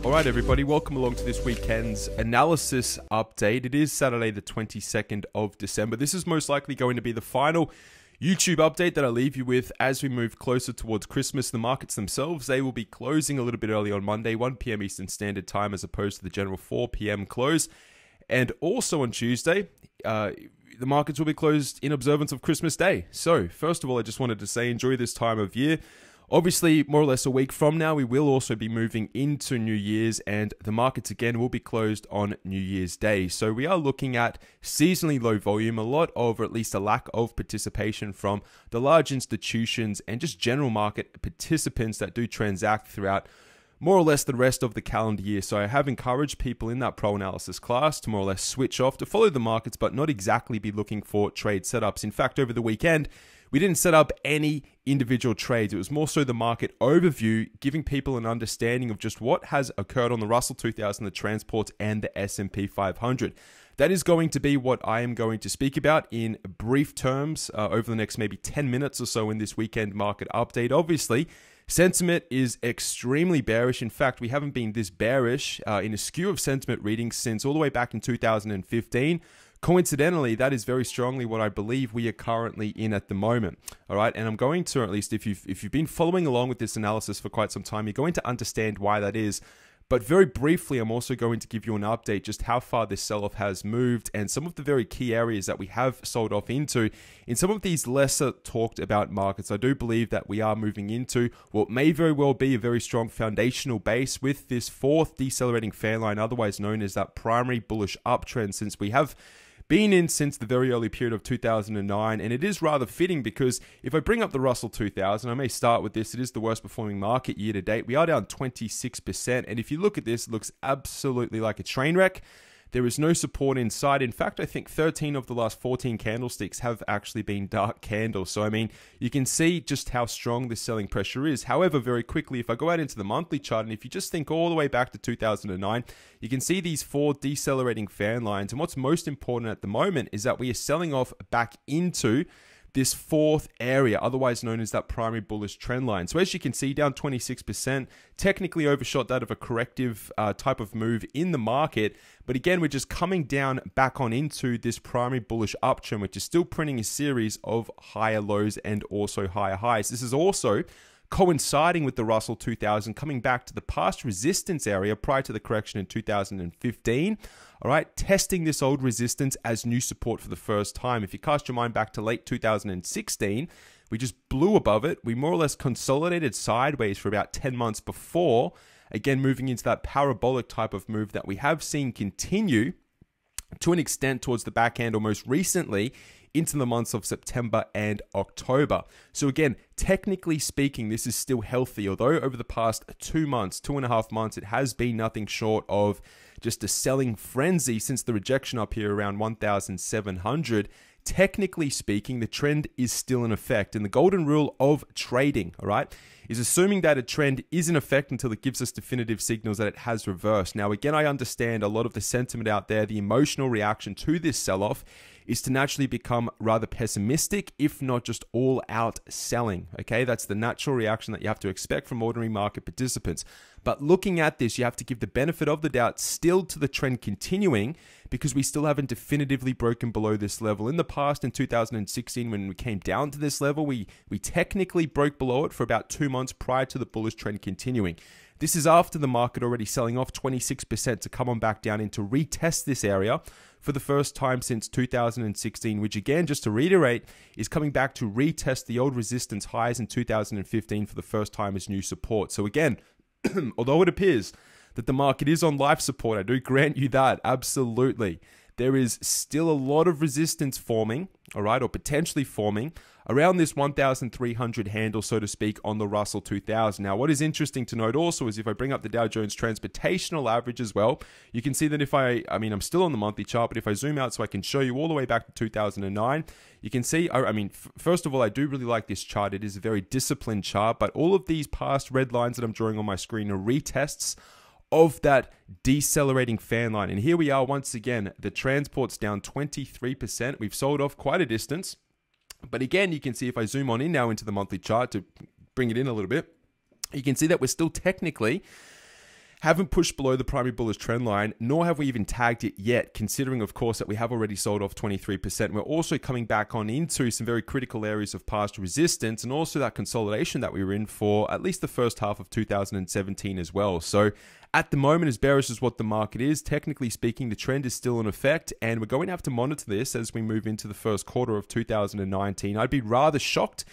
All right, everybody, welcome along to this weekend's analysis update. It is Saturday, the 22nd of December. This is most likely going to be the final YouTube update that I leave you with as we move closer towards Christmas. The markets themselves, they will be closing a little bit early on Monday, 1 p.m. Eastern Standard Time, as opposed to the general 4 p.m. close. And also on Tuesday, the markets will be closed in observance of Christmas Day. So, first of all, I just wanted to say enjoy this time of year. Obviously, more or less a week from now, we will also be moving into New Year's, and the markets again will be closed on New Year's Day. So we are looking at seasonally low volume, a lot of, or at least a lack of participation from the large institutions and just general market participants that do transact throughout more or less the rest of the calendar year. So I have encouraged people in that pro analysis class to more or less switch off, to follow the markets, but not exactly be looking for trade setups. In fact, over the weekend, we didn't set up any individual trades. It was more so the market overview, giving people an understanding of just what has occurred on the Russell 2000, the transports, and the S&P 500. That is going to be what I am going to speak about in brief terms over the next maybe 10 minutes or so in this weekend market update. Obviously, sentiment is extremely bearish. In fact, we haven't been this bearish in a skew of sentiment readings since all the way back in 2015. Coincidentally, that is very strongly what I believe we are currently in at the moment. All right, and I'm going to, or at least if you've been following along with this analysis for quite some time, you're going to understand why that is. But very briefly, I'm also going to give you an update just how far this sell-off has moved and some of the very key areas that we have sold off into in some of these lesser talked about markets. I do believe that we are moving into what may very well be a very strong foundational base with this fourth decelerating fan line, otherwise known as that primary bullish uptrend, since we have been in since the very early period of 2009, and it is rather fitting because if I bring up the Russell 2000, I may start with this, it is the worst performing market year to date. We are down 26%, and if you look at this, it looks absolutely like a train wreck. There is no support inside. In fact, I think 13 of the last 14 candlesticks have actually been dark candles. So, I mean, you can see just how strong this selling pressure is. However, very quickly, if I go out into the monthly chart, and if you just think all the way back to 2009, you can see these four decelerating fan lines. And what's most important at the moment is that we are selling off back into this fourth area, otherwise known as that primary bullish trend line. So as you can see, down 26%, technically overshot that of a corrective type of move in the market. But again, we're just coming down back on into this primary bullish uptrend, which is still printing a series of higher lows and also higher highs. This is also coinciding with the Russell 2000 coming back to the past resistance area prior to the correction in 2015. All right, testing this old resistance as new support for the first time. If you cast your mind back to late 2016, we just blew above it. We more or less consolidated sideways for about 10 months before, again, moving into that parabolic type of move that we have seen continue to an extent towards the back end, or most recently into the months of September and October. So again, technically speaking, this is still healthy, although over the past 2 months, 2.5 months, it has been nothing short of just a selling frenzy since the rejection up here around 1,700. Technically speaking, the trend is still in effect. And the golden rule of trading, all right, is assuming that a trend is in effect until it gives us definitive signals that it has reversed. Now, again, I understand a lot of the sentiment out there, the emotional reaction to this sell-off is to naturally become rather pessimistic, if not just all out selling. Okay, that's the natural reaction that you have to expect from ordinary market participants. But looking at this, you have to give the benefit of the doubt still to the trend continuing, because we still haven't definitively broken below this level. In the past, in 2016, when we came down to this level, we technically broke below it for about 2 months prior to the bullish trend continuing. This is after the market already selling off 26% to come on back down and to retest this area for the first time since 2016, which again, just to reiterate, is coming back to retest the old resistance highs in 2015 for the first time as new support. So again, although it appears that the market is on life support, I do grant you that, absolutely. There is still a lot of resistance forming, all right, or potentially forming around this 1,300 handle, so to speak, on the Russell 2000. Now, what is interesting to note also is if I bring up the Dow Jones Transportational Average as well, you can see that if I'm still on the monthly chart, but if I zoom out so I can show you all the way back to 2009, you can see, first of all, I do really like this chart. It is a very disciplined chart, but all of these past red lines that I'm drawing on my screen are retests of that decelerating fan line. And here we are once again, the transport's down 23%. We've sold off quite a distance. But again, you can see if I zoom on in now into the monthly chart to bring it in a little bit, you can see that we're still technically haven't pushed below the primary bullish trend line, nor have we even tagged it yet, considering, of course, that we have already sold off 23%. We're also coming back on into some very critical areas of past resistance and also that consolidation that we were in for at least the first half of 2017 as well. So at the moment, as bearish as what the market is, technically speaking, the trend is still in effect, and we're going to have to monitor this as we move into the first quarter of 2019. I'd be rather shocked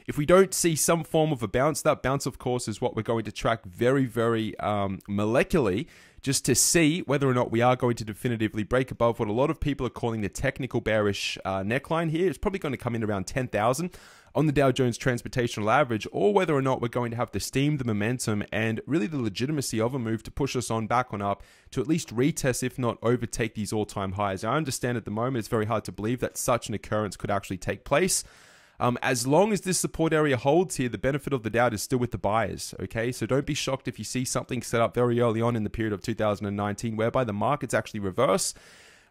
if we don't see some form of a bounce. That bounce, of course, is what we're going to track very, very molecularly, just to see whether or not we are going to definitively break above what a lot of people are calling the technical bearish neckline here. It's probably going to come in around 10,000 on the Dow Jones Transportational Average, or whether or not we're going to have the steam, the momentum, and really the legitimacy of a move to push us on back on up to at least retest, if not overtake, these all-time highs. I understand at the moment it's very hard to believe that such an occurrence could actually take place. As long as this support area holds here, the benefit of the doubt is still with the buyers, okay? So don't be shocked if you see something set up very early on in the period of 2019 whereby the markets actually reverse.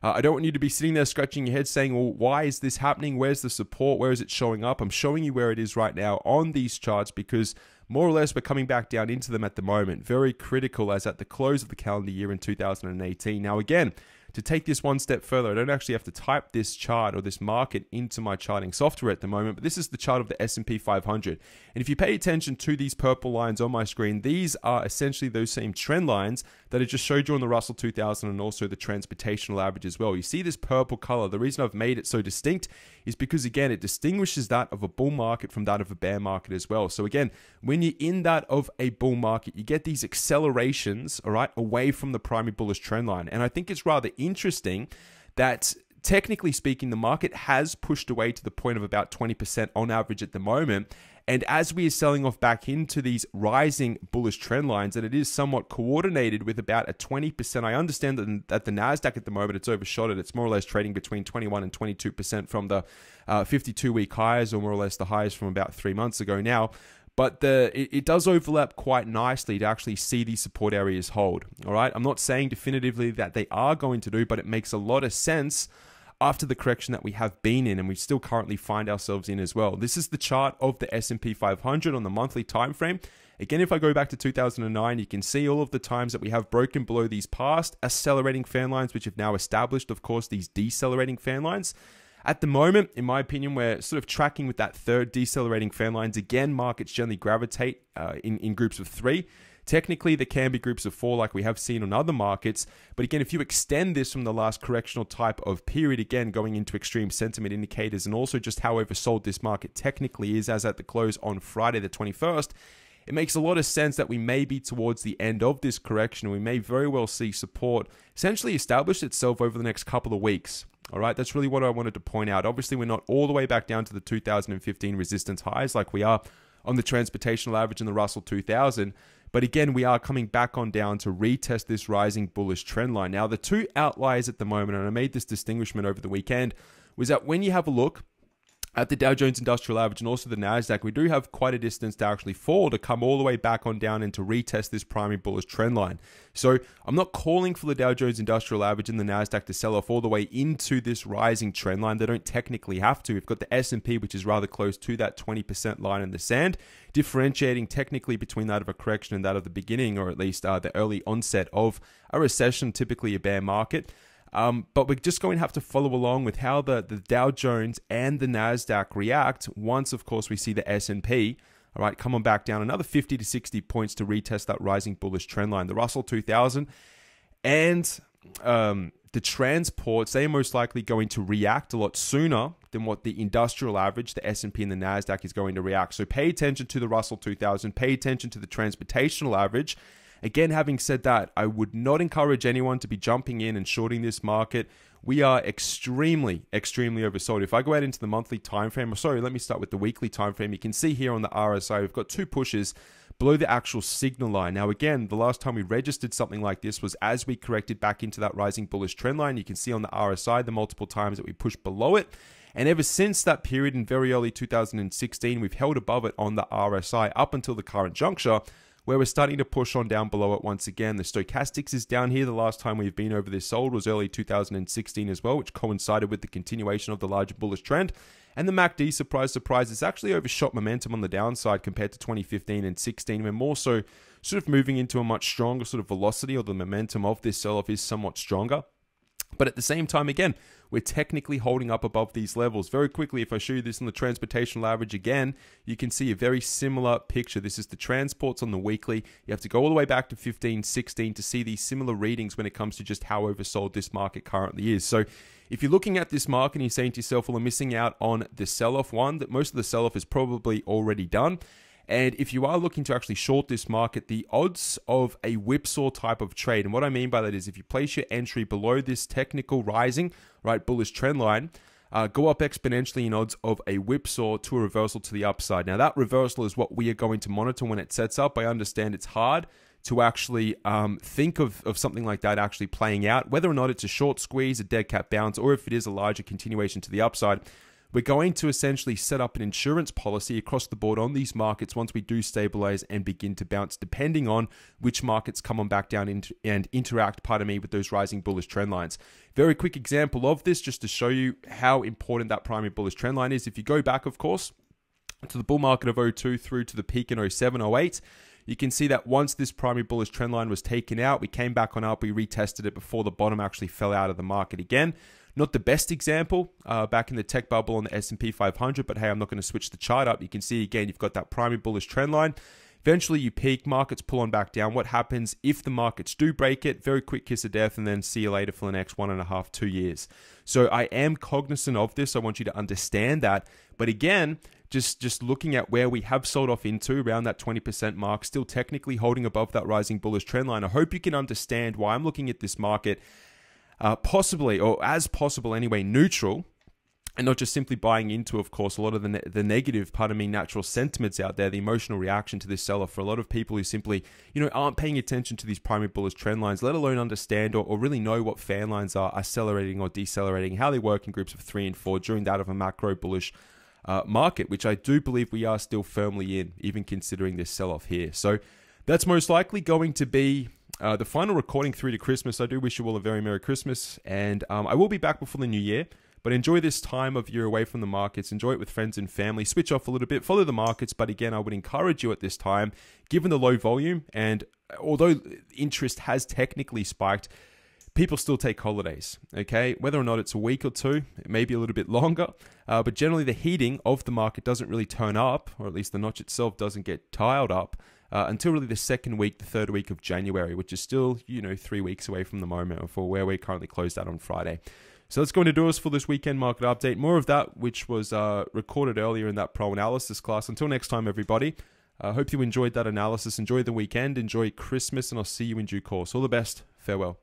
I don't want you to be sitting there scratching your head saying, well, why is this happening? Where's the support? Where is it showing up? I'm showing you where it is right now on these charts because more or less we're coming back down into them at the moment. Very critical as at the close of the calendar year in 2018. Now, again, to take this one step further, I don't actually have to type this chart or this market into my charting software at the moment, but this is the chart of the S&P 500. And if you pay attention to these purple lines on my screen, these are essentially those same trend lines that I just showed you on the Russell 2000 and also the transportational average as well. You see this purple color. The reason I've made it so distinct is because, again, it distinguishes that of a bull market from that of a bear market as well. So again, when you're in that of a bull market, you get these accelerations, all right, away from the primary bullish trend line. And I think it's rather interesting that technically speaking, the market has pushed away to the point of about 20% on average at the moment. And as we are selling off back into these rising bullish trend lines, that it is somewhat coordinated with about a 20%. I understand that the NASDAQ at the moment, it's overshot it. It's more or less trading between 21 and 22% from the 52-week highs, or more or less the highs from about 3 months ago now. But it does overlap quite nicely to actually see these support areas hold. All right, I'm not saying definitively that they are going to do, but it makes a lot of sense after the correction that we have been in and we still currently find ourselves in as well. This is the chart of the S&P 500 on the monthly time frame. Again, if I go back to 2009, you can see all of the times that we have broken below these past accelerating fan lines, which have now established, of course, these decelerating fan lines. At the moment, in my opinion, we're sort of tracking with that third decelerating fan lines. Again, markets generally gravitate in groups of 3. Technically, there can be groups of 4 like we have seen on other markets. But again, if you extend this from the last correctional type of period, again, going into extreme sentiment indicators and also just how oversold this market technically is as at the close on Friday the 21st, it makes a lot of sense that we may be towards the end of this correction. We may very well see support essentially establish itself over the next couple of weeks. All right, that's really what I wanted to point out. Obviously, we're not all the way back down to the 2015 resistance highs like we are on the transportational average and the Russell 2000. But again, we are coming back on down to retest this rising bullish trend line. Now, the two outliers at the moment, and I made this distinguishment over the weekend, was that when you have a look at the Dow Jones Industrial Average and also the NASDAQ, we do have quite a distance to actually fall to come all the way back on down and to retest this primary bullish trend line. So I'm not calling for the Dow Jones Industrial Average and the NASDAQ to sell off all the way into this rising trend line. They don't technically have to. We've got the S&P, which is rather close to that 20% line in the sand, differentiating technically between that of a correction and that of the beginning, or at least the early onset of a recession, typically a bear market. But we're just going to have to follow along with how the Dow Jones and the NASDAQ react once, of course, we see the S&P, all right, come on back down another 50 to 60 points to retest that rising bullish trend line. The Russell 2000 and the transports, they are most likely going to react a lot sooner than what the industrial average, the S&P and the NASDAQ is going to react. So pay attention to the Russell 2000, pay attention to the transportational average. Again, having said that, I would not encourage anyone to be jumping in and shorting this market. We are extremely, extremely oversold. If I go out into the monthly time frame, or sorry, let me start with the weekly time frame. You can see here on the RSI, we've got 2 pushes below the actual signal line. Now, again, the last time we registered something like this was as we corrected back into that rising bullish trend line. You can see on the RSI the multiple times that we pushed below it. And ever since that period in very early 2016, we've held above it on the RSI up until the current juncture, where we're starting to push on down below it once again. The stochastics is down here. The last time we've been over this sold was early 2016 as well, which coincided with the continuation of the larger bullish trend. And the MACD, surprise, surprise, is actually overshot momentum on the downside compared to 2015 and 16. We're more so sort of moving into a much stronger sort of velocity, or the momentum of this sell-off is somewhat stronger. But at the same time, again, we're technically holding up above these levels. Very quickly, if I show you this on the transportational average again, you can see a very similar picture. This is the transports on the weekly. You have to go all the way back to 15, 16 to see these similar readings when it comes to just how oversold this market currently is. So if you're looking at this market and you're saying to yourself, well, I'm missing out on the sell-off one, that most of the sell-off is probably already done. And if you are looking to actually short this market, the odds of a whipsaw type of trade, and what I mean by that is if you place your entry below this technical rising, right, bullish trend line, go up exponentially in odds of a whipsaw to a reversal to the upside. Now that reversal is what we are going to monitor when it sets up. I understand it's hard to actually think of something like that actually playing out, whether or not it's a short squeeze, a dead cat bounce, or if it is a larger continuation to the upside. We're going to essentially set up an insurance policy across the board on these markets once we do stabilize and begin to bounce, depending on which markets come on back down and interact, with those rising bullish trend lines. Very quick example of this, just to show you how important that primary bullish trend line is. If you go back, of course, to the bull market of 02 through to the peak in 07, 08, you can see that once this primary bullish trend line was taken out, we came back on up, we retested it before the bottom actually fell out of the market again. Not the best example back in the tech bubble on the S&P 500, but hey, I'm not going to switch the chart up. You can see again, you've got that primary bullish trend line. Eventually you peak, markets pull on back down. What happens if the markets do break it? Very quick kiss of death, and then see you later for the next 1.5, 2 years. So I am cognizant of this. I want you to understand that. But again, just looking at where we have sold off into around that 20% mark, still technically holding above that rising bullish trend line. I hope you can understand why I'm looking at this market possibly, or as possible anyway, neutral, and not just simply buying into, of course, a lot of the negative, natural sentiments out there, the emotional reaction to this seller for a lot of people who simply, aren't paying attention to these primary bullish trend lines, let alone understand or really know what fan lines are accelerating or decelerating, how they work in groups of 3 and 4 during that of a macro bullish market, which I do believe we are still firmly in, even considering this sell-off here. So that's most likely going to be the final recording through to Christmas. I do wish you all a very Merry Christmas, and I will be back before the new year. But enjoy this time of year away from the markets. Enjoy it with friends and family. Switch off a little bit. Follow the markets. But again, I would encourage you at this time, given the low volume, and although interest has technically spiked, people still take holidays, okay? Whether or not it's a week or two, it may be a little bit longer. But generally, the heating of the market doesn't really turn up, or at least the notch itself doesn't get tiled up until really the second week, the third week of January, which is still, 3 weeks away from the moment for where we're currently closed out on Friday. So that's going to do us for this weekend market update. More of that, which was recorded earlier in that pro analysis class. Until next time, everybody. I hope you enjoyed that analysis. Enjoy the weekend. Enjoy Christmas, and I'll see you in due course. All the best. Farewell.